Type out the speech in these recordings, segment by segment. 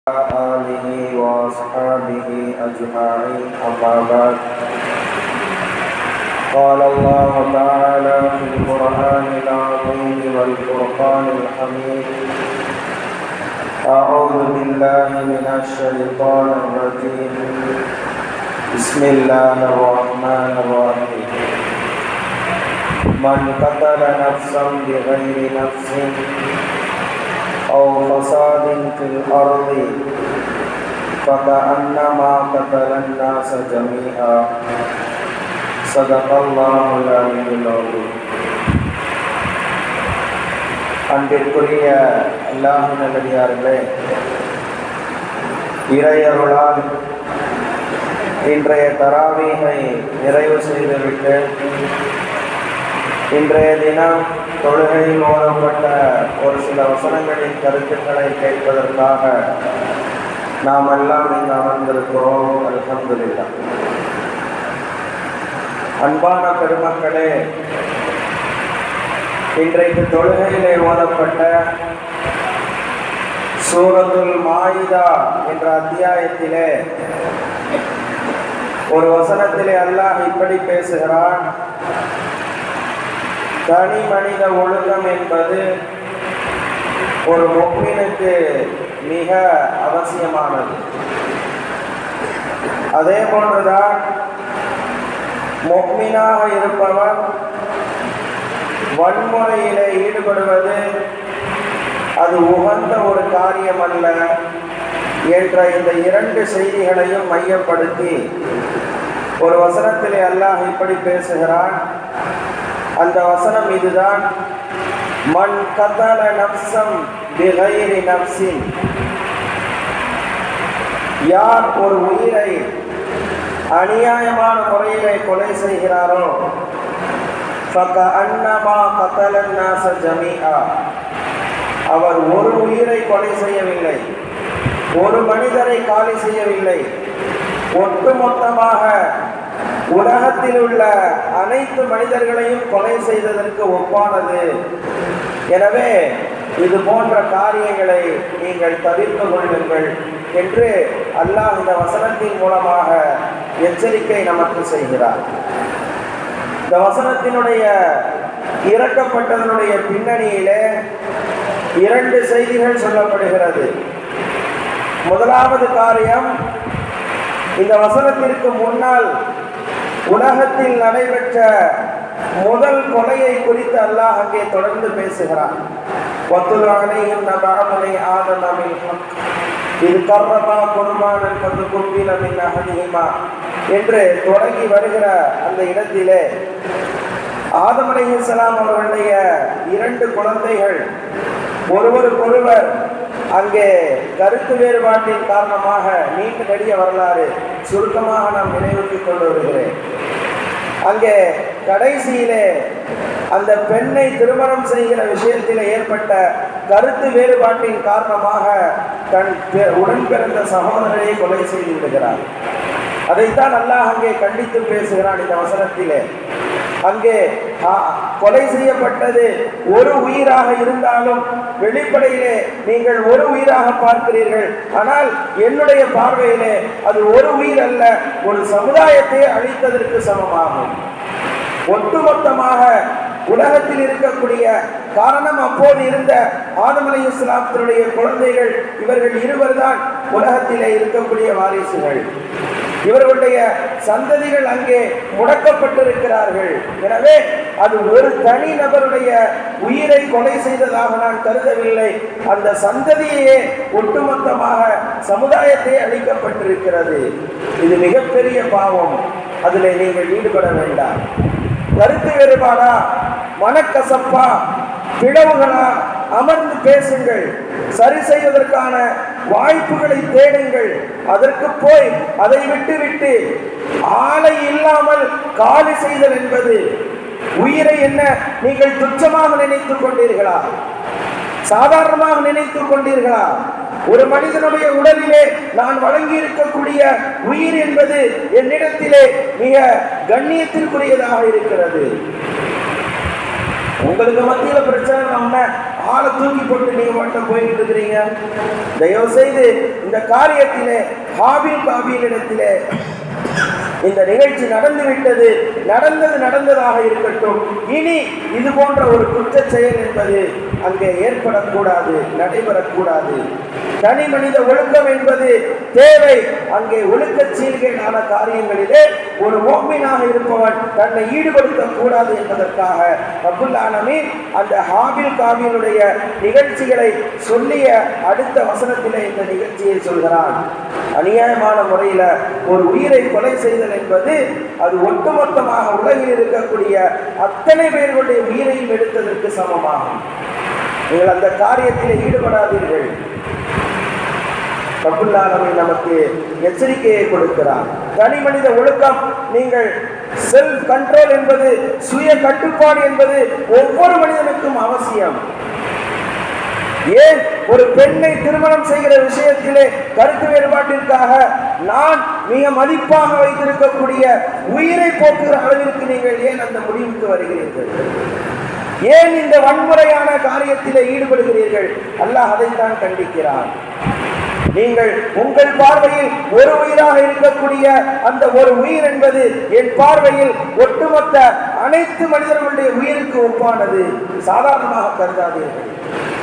آله وأصحابه أجمعين أما بعد قال الله تعالى في القرآن العظيم والفرقان الحميد أعوذ بالله من الشيطان الرجيم بسم الله الرحمن الرحيم من قتل نفسا بغير نفس أو فساد في الأرض فكأنما قتل الناس جميعا صدق الله العلي العظيم. அன்பிற்குரிய அல்லாஹ்வின் நல்லடியார்களே, இறையருளால் இன்றைய தராவீகை நிறைவு செய்துவிட்டு இன்றைய தினம் தொழுகையில் ஓதப்பட்ட ஒரு சில வசனங்களின் கருத்துக்களை கேட்பதற்காக நாம் எல்லாம் இங்கு அமர்ந்திருக்கிறோம். அல்ஹம்துலில்லாஹ். அன்பான பெருமக்களே, இன்றைக்கு தொழுகையிலே ஓதப்பட்ட சூரத்துல் மாயிதா என்ற அத்தியாயத்திலே ஒரு வசனத்திலே அல்லாஹ் இப்படி பேசுகிறான்: தனி மனித ஒழுக்கம் என்பது ஒரு முஃமினுக்கு மிக அவசியமானது. அதே போன்றுதான் முஃமினாக இருப்பவர் வன்முறையிலே ஈடுபடுவது அது உகந்த ஒரு காரியம் அல்ல என்ற இந்த இரண்டு செய்திகளையும் மையப்படுத்தி ஒரு வசனத்திலே அல்லாஹ் இப்படி பேசுகிறான். அந்த வசனம் இதுதான்: மன் கதல நஃப்ஸம் பிகைரி நஃப்ஸின், யார் ஒரு உயிரை அநியாயமான முறையிலே கொலை செய்கிறாரோ, ஃபகஅன்னமா கதலன் நாஸ ஜமீஆ, அவர் ஒரு உயிரை கொலை செய்யவில்லை, ஒரு மனிதரை காலி செய்யவில்லை, ஒட்டுமொத்தமாக உலகத்தில் உள்ள அனைத்து மனிதர்களையும் கொலை செய்ததற்கு ஒப்பானது. எனவே இது போன்ற காரியங்களை நீங்கள் தவிர்த்து கொள்ளுங்கள் என்று அல்லாஹ் இந்த வசனத்தின் மூலமாக எச்சரிக்கை நமக்கு செய்கிறார். இந்த வசனத்தினுடைய இறக்கப்பட்டதனுடைய பின்னணியிலே இரண்டு செய்திகள் சொல்லப்படுகிறது. முதலாவது காரியம், இந்த வசனத்திற்கு முன்னால் உலகத்தில் நடைபெற்ற முதல் கொலையை குறித்து அல்லாஹ் அங்கே தொடர்ந்து பேசுகிறான். வத்துல் அலைஹிம் நபஅ பனி ஆதம பில் ஹக் இத் கர்ரபா குர்பானன் ஃபதுகுபில மின் அஹதிஹிமா என்று தொடங்கி வருகிற அந்த இடத்திலே ஆதம் அலைஹிஸ்ஸலாம் அவர்களுடைய இரண்டு குழந்தைகள் ஒருவருக்கொருவர் அங்கே கருத்து வேறுபாட்டின் காரணமாக நீண்ட நெடிய வரலாறு சுருக்கமாக நாம் நினைவுக்கு கொண்டு வருகிறேன். அங்கே கடைசியிலே அந்த பெண்ணை திருமணம் செய்கிற விஷயத்தில் ஏற்பட்ட கருத்து வேறுபாட்டின் காரணமாக தன் உடன் பிறந்த சகோதரரை கொலை செய்து விடுகிறார். அதைத்தான் அல்லாஹ் அங்கே கண்டித்து பேசுகிறான் இந்த வசனத்திலே. அங்கே கொலை செய்யப்பட்டது ஒரு உயிராக இருந்தாலும் வெளிப்படையிலே நீங்கள் ஒரு உயிராக பார்க்கிறீர்கள், ஆனால் என்னுடைய பார்வையிலே அது ஒரு உயிர் அல்ல, ஒரு சமுதாயத்தை அழித்ததற்கு சமமாகும். ஒட்டுமொத்தமாக உலகத்தில் இருக்கக்கூடிய காரணம், அப்போது இருந்த ஆதம் அலைஹிஸ்ஸலாத்தினுடைய குழந்தைகள் இவர்கள் இருவர் தான் உலகத்திலே இருக்கக்கூடிய வாரிசுகள். இவர்களுடைய சந்ததிகள் அங்கே முடக்கப்பட்டிருக்கிறார்கள். எனவே அது ஒரு தனி நபருடைய உயிரை கொலை செய்ததாக நான் கருதவில்லை, அந்த சந்ததியே ஒட்டுமொத்தமாக சமுதாயத்தை அளிக்கப்பட்டிருக்கிறது. இது மிகப்பெரிய பாவம், அதில் நீங்கள் ஈடுபட வேண்டாம். கருத்து வேறுபாடா, மனக்கசப்பா, பிளவுகளா, அமர்ந்து பேசுங்கள், சரி செய்வதற்கான வாய்ப்புகளை தேடுங்கள். அதற்கு போய் அதை விட்டு ஆளை இல்லாமல் காலி செய்தல் என்பது உயிரை என்ன நீங்கள் துச்சமாக நினைத்துக் கொண்டீர்களா? சாதாரணமாக நினைத்துக் கொண்டீர்களா? ஒரு மனிதனுடைய உடலிலே நான் வழங்கி இருக்கக்கூடிய உயிர் என்பது என்னிடத்திலே மிக கண்ணியத்திற்குரியதாக இருக்கிறது. உங்களுக்கு மத்தியில பிரச்சனை ஆளை தூக்கி போட்டு நீங்க மட்டும் போயிட்டு இருக்கிறீங்க. தயவு செய்து இந்த காரியத்திலே ஹாபில் காபில் இடத்திலே இந்த நிகழ்ச்சி நடந்துவிட்டது, நடந்ததாக இருக்கட்டும். இனி இது போன்ற ஒரு குற்ற செயல் என்பது அங்கே ஏற்படக்கூடாது, நடைபெறக்கூடாது. தனி மனித ஒழுக்கம் என்பது தேவை. அங்கே ஒழுக்க சீர்கேடான காரியங்களிலே ஒரு முஃமினாக இருப்பவன் தன்னை ஈடுபடுத்தக் கூடாது என்பதற்காக ரப்புல் ஆலமீன் அந்த ஹாபில் காபிலுடைய நிகழ்ச்சிகளை சொல்லிய அடுத்த வசனத்திலே இந்த நிகழ்ச்சியை சொல்கிறான். அநியாயமான முறையில் ஒரு உயிரை கொலை செய்தல் என்பது அது ஒட்டுமொத்தமாக உலகில் இருக்கக்கூடிய அத்தனை பேர்களுடைய உயிரையும் எடுத்ததற்கு சமமாகும். நீங்கள் அந்த காரியத்தில் ஈடுபடாதீர்கள். ரப்புல் ஆலமீன் நமக்கு எச்சரிக்கையை கொடுக்கிறார். தனி மனித ஒழுக்கம், நீங்கள் செல்ஃப் கண்ட்ரோல் என்பது, சுய கட்டுப்பாடு என்பது ஒவ்வொரு மனிதனுக்கும் அவசியம். ஏன் ஒரு பெண்ணை திருமணம் செய்கிற விஷயத்திலே கருத்து வேறுபாட்டிற்காக நான் மிக மதிப்பாக வைத்திருக்கக்கூடிய உயிரை போக்குகிற அளவிற்கு நீங்கள் ஏன் அந்த முடிவுக்கு வருகிறீர்கள்? ஏன் இந்த வன்முறையான காரியத்திலே ஈடுபடுகிறீர்கள்? அல்லாஹ் அதைத்தான் கண்டிக்கிறான். நீங்கள் உங்கள் பார்வையில் ஒரு உயிராக இருக்கக்கூடிய அந்த ஒரு உயிர் என்பது என் பார்வையில் ஒட்டுமொத்த அனைத்து மனிதர்களுடைய உயிருக்கு ஒப்பானது. சாதாரணமாக கருதாதீர்கள்.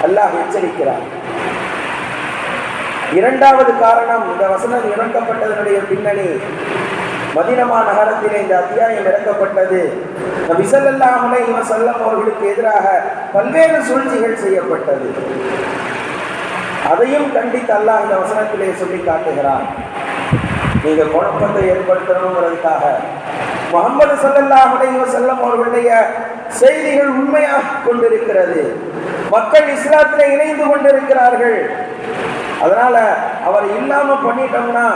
அல்லாஹ் எச்சரிக்கிறார். இரண்டாவது காரணம், இந்த வசனம் இறக்கப்பட்டதனுடைய பின்னணி, மதீனா நகரத்திலே இந்த அத்தியாயம் இறக்கப்பட்டது. நபி ஸல்லல்லாஹு அலைஹி வஸல்லம் அவர்களுக்கு எதிராக பல்வேறு சூழ்ச்சிகள் செய்யப்பட்டது. அதையும் கண்டித்து அல்லாஹ் இந்த வசனத்திலே சொல்லி காட்டுகிறான். நீங்க குழப்பத்தை ஏற்படுத்தணுங்கிறதுக்காக முஹம்மது ஸல்லல்லாஹு அலைஹி வஸல்லம் அவர்களுடைய செய்திகள் உண்மையாக கொண்டிருக்கிறது. மக்கள் இஸ்லாத்திலே இணைந்து கொண்டிருக்கிறார்கள். அதனால அவர் இல்லாம பண்ணிட்டோம்னா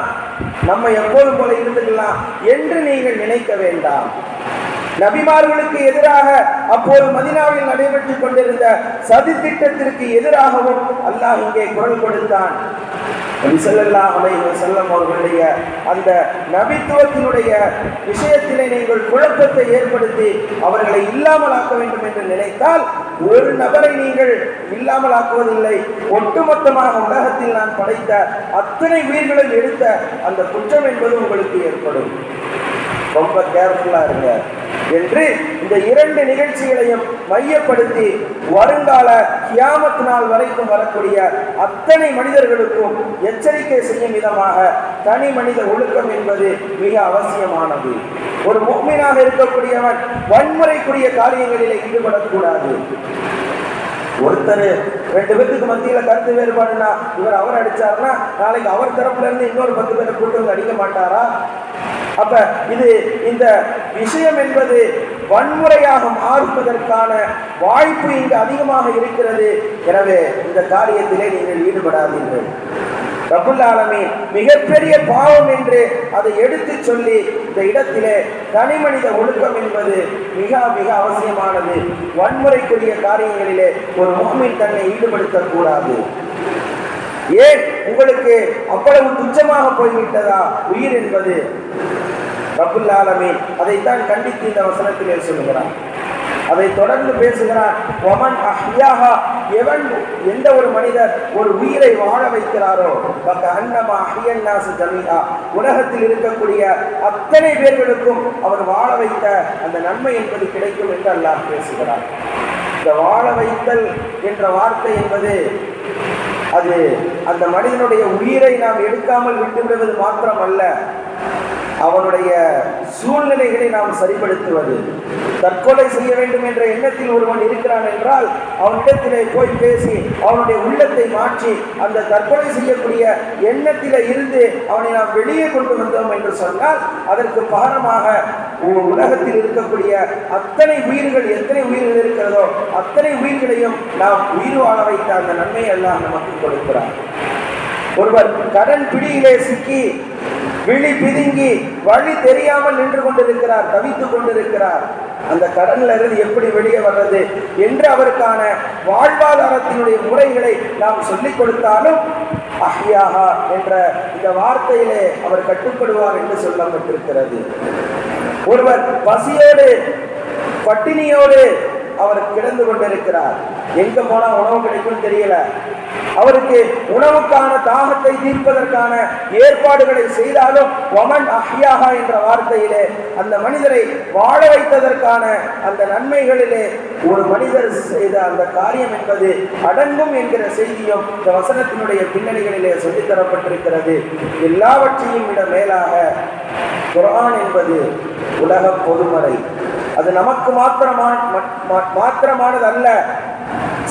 நம்ம எப்போதும் போல இருந்துக்கலாம் என்று நீங்கள் நினைக்க வேண்டாம். நபிமார்களுக்கு எதிராக அப்போது மதீனாவில் நடைபெற்றுக் கொண்டிருந்த சதி திட்டத்திற்கு எதிராகவும் அல்லாஹ் இங்கே குரல் கொடுத்தான். நபி ஸல்லல்லாஹு அலைஹி வஸல்லம் அவர்களுடைய அந்த நபித்துவத்தினுடைய விஷயத்திலே நீங்கள் குழப்பத்தை ஏற்படுத்தி அவர்களை இல்லாமலாக்க வேண்டும் என்று நினைத்தால் ஒரு நபரை நீங்கள் இல்லாமலாக்குவதில்லை, ஒட்டுமொத்தமாக உலகத்தில் நான் படைத்த அத்தனை உயிர்களை எடுத்த அந்த குற்றம் என்பது உங்களுக்கு ஏற்படும். ரொம்ப கேர்ஃபுல்லா இருங்க என்று இந்த இரண்டு நிகழ்ச்சிகளையும் மையப்படுத்தி வருங்கால கியாமத் நாள் வரைக்கும் வரக்கூடிய அத்தனை மனிதர்களுக்கும் எச்சரிக்கை செய்யும் விதமாக தனி மனித ஒழுக்கம் என்பது மிக அவசியமானது. ஒரு முஃமினாக இருக்கக்கூடியவன் வன்முறைக்குரிய காரியங்களிலே ஈடுபடக்கூடாது. ஒருத்தர் ரெண்டு பேருக்கு மத்தியில கருத்து வேறுபாடுனா இவர் அவர் அடிச்சாருன்னா நாளைக்கு அவர் தரப்புல இருந்து இன்னொரு 10 பேரை கூட்டு வந்து அடிக்க மாட்டாரா? அப்ப இது இந்த விஷயம் என்பது வன்முறையாக மாறுவதற்கான வாய்ப்பு இங்கு அதிகமாக இருக்கிறது. எனவே இந்த காரியத்திலே நீங்கள் ஈடுபடாதீர்கள். ரப்புல் ஆலமீன் மிகப்பெரிய பாவம் என்று அதை எடுத்து சொல்லி இந்த இடத்திலே தனி மனித ஒழுக்கம் என்பது மிக மிக அவசியமானது. வன்முறைக்குரிய காரியங்களிலே ஒரு முஃமின் தன்னை ஈடுபடுத்தக்கூடாது. ஏன் உங்களுக்கு அவ்வளவு துச்சமாக போய்விட்டதா உயிர் என்பது? ரப்புல் ஆலமீன் அதைத்தான் கண்டித்து இந்த வசனத்திலே சொல்கிறார். அதை தொடர்ந்து பேசுகிறார். வமன் அஹ்யாஹா, எவன் எந்த ஒரு மனிதர் ஒரு உயிரை வாழ வைக்கிறாரோ பக்க அன்னமா அஹ்யன்னாஸ் ஜமீஆ, உலகத்தில் இருக்கக்கூடிய அத்தனை பேர்களுக்கும் அவர் வாழ வைத்த அந்த நன்மை என்பது கிடைக்கும் என்று அல்லாஹ் பேசுகிறார். இந்த வாழ வைத்தல் என்ற வார்த்தை என்பது அது அந்த மனிதனுடைய உயிரை நாம் எடுக்காமல் விட்டுவிடுவது மாத்திரம் அல்ல, அவனுடைய சூழ்நிலைகளை நாம் சரிப்படுத்துவது. தற்கொலை செய்ய வேண்டும் என்ற எண்ணத்தில் ஒருவன் இருக்கிறான் என்றால் அவனிடத்திலே போய் பேசி அவனுடைய உள்ளத்தை மாற்றி அந்த தற்கொலை செய்யக்கூடிய எண்ணத்தில இருந்து அவனை நாம் வெளியே கொண்டு வந்தோம் என்று சொன்னால் அதற்கு பகரமாக உலகத்தில் இருக்கக்கூடிய அத்தனை உயிர்கள், எத்தனை உயிர்கள் இருக்கிறதோ அத்தனை உயிர்களையும் நாம் உயிர் வாழ வைத்த அந்த நன்மையை எல்லாம் நமக்கு கொடுக்கிறார். ஒருவர் கடன் பிடியிலே சிக்கி விழி பிதுங்கி வழி தெரியாமல் நின்று கொண்டிருக்கிறார், தவித்துக் கொண்டிருக்கிறார். அந்த கடன்ல இருந்து எப்படி வெளியே வர்றது என்று அவருக்கான வாழ்வாதாரத்தினுடைய முறைகளை நாம் சொல்லிக் கொடுத்தாலும் அஹ்யாஹா என்ற இந்த வார்த்தையிலே அவர் கட்டுப்படுவார் என்று சொல்லப்பட்டிருக்கிறது. ஒருவர் பசியோடு பட்டினியோடு அவர் கிடந்து கொண்டிருக்கிறார். எங்க போனா உணவு கிடைக்கும் தெரியல. அவருக்கு உணவுக்கான தாகத்தை தீர்ப்பதற்கான ஏற்பாடுகளை செய்தாலும் வமன் அஹ்யாஹா என்ற வார்த்தையிலே அந்த மனிதரை வாழ வைத்ததற்கான அந்த நன்மைகளிலே ஒரு மனிதர் செய்த அந்த காரியம் என்பது அடங்கும் என்கிற செய்தியும் இந்த வசனத்தினுடைய பின்னணிகளிலே சொல்லித்தரப்பட்டிருக்கிறது. எல்லாவற்றையும் விட மேலாக குர்ஆன் என்பது உலக பொதுமறை. அது நமக்கு மாத்திரமானது அல்ல,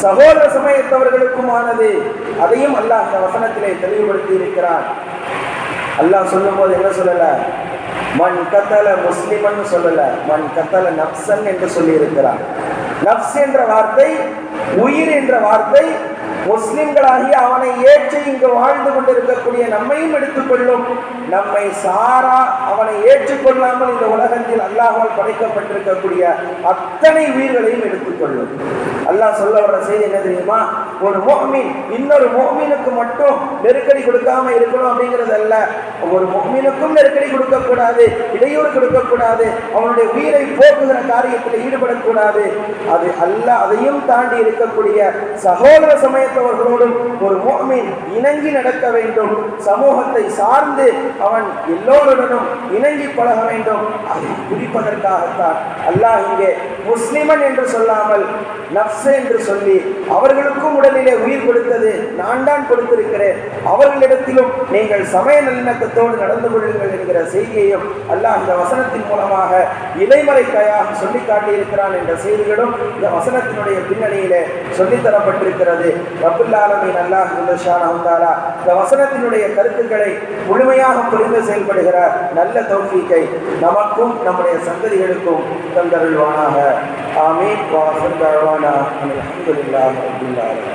சகோதர சமயத்தவர்களுக்குமானது. அதையும் அல்லாஹ் இந்த வசனத்திலே தெளிவுபடுத்தி இருக்கிறான். அல்லாஹ் சொல்லும் போது என்ன சொல்லல, மன் கத்தல முஸ்லிமன் சொல்லல, மன் கத்தல நப்சன் என்று சொல்லி இருக்கிறார். நப்ஸ் என்ற வார்த்தை, உயிர் என்ற வார்த்தை முஸ்லிம்களாகி அவனை ஏற்று இங்கு வாழ்ந்து கொண்டிருக்கக்கூடிய நம்மையும் எடுத்துக்கொள்ளும். நம்மை சாரா அவனை ஏற்றுக்கொள்ளாமல் இந்த உலகத்தில் அல்லாஹ்வால் படைக்கப்பட்டிருக்கக்கூடிய அத்தனை உயிர்களையும் எடுத்துக்கொள்ளும். அல்லாஹ் சொல்ல வர்ற செய்தி என்ன தெரியுமா? ஒரு முஃமின் இன்னொரு முஃமினுக்கு மட்டும் நெருக்கடி கொடுக்காம இருக்கணும் அப்படிங்கிறது அல்ல. ஒரு முஃமினுக்கும் நெருக்கடி கொடுக்கக்கூடாது, இடையூறு கொடுக்கக்கூடாது, அவனுடைய உயிரை போக்குகிற காரியத்தில் ஈடுபடக்கூடாது. அது அல்ல, அதையும் தாண்டி இருக்கக்கூடிய சகோதர சமயத்தவர்களோடும் ஒரு முஃமின் இணங்கி நடக்க வேண்டும். சமூகத்தை சார்ந்து அவன் எல்லோருடனும் இணங்கி பழக வேண்டும். அதை குறிப்பதற்காகத்தான் அல்லாஹ் இங்கே முஸ்லிமன் என்று சொல்லாமல் நப்ஸ் என்று சொல்லி அவர்களுக்கும் உடலிலே உயிர் கொடுத்தது நான் தான் கொடுத்திருக்கிறேன், அவர்களிடத்திலும் நீங்கள் சமய நல்லிணக்கத்தோடு நடந்து கொள்ளுங்கள் என்கிற செய்தியையும் அல்லாஹ் இந்த வசனத்தின் மூலமாக இலைமறைக்காயாக சொல்லி காட்டியிருக்கிறான் என்ற செய்திகளும் இந்த வசனத்தினுடைய பின்னணியிலே சொல்லித்தரப்பட்டிருக்கிறது. ரப்புல் ஆலமீன் அல்லாஹ் ஜல்லஷானஹு தஆலா இந்த வசனத்தினுடைய கருத்துக்களை முழுமையாக புரிந்து செயல்படுகிறார். நல்ல தௌஃபீக்கை நமக்கும் நம்முடைய சந்ததிகளுக்கும் தந்தருள்வானாக. ஆமீன். வ ஆகிரு தஅவானா அல்ஹம்துலில்லாஹி ரப்பில் ஆலமீன்.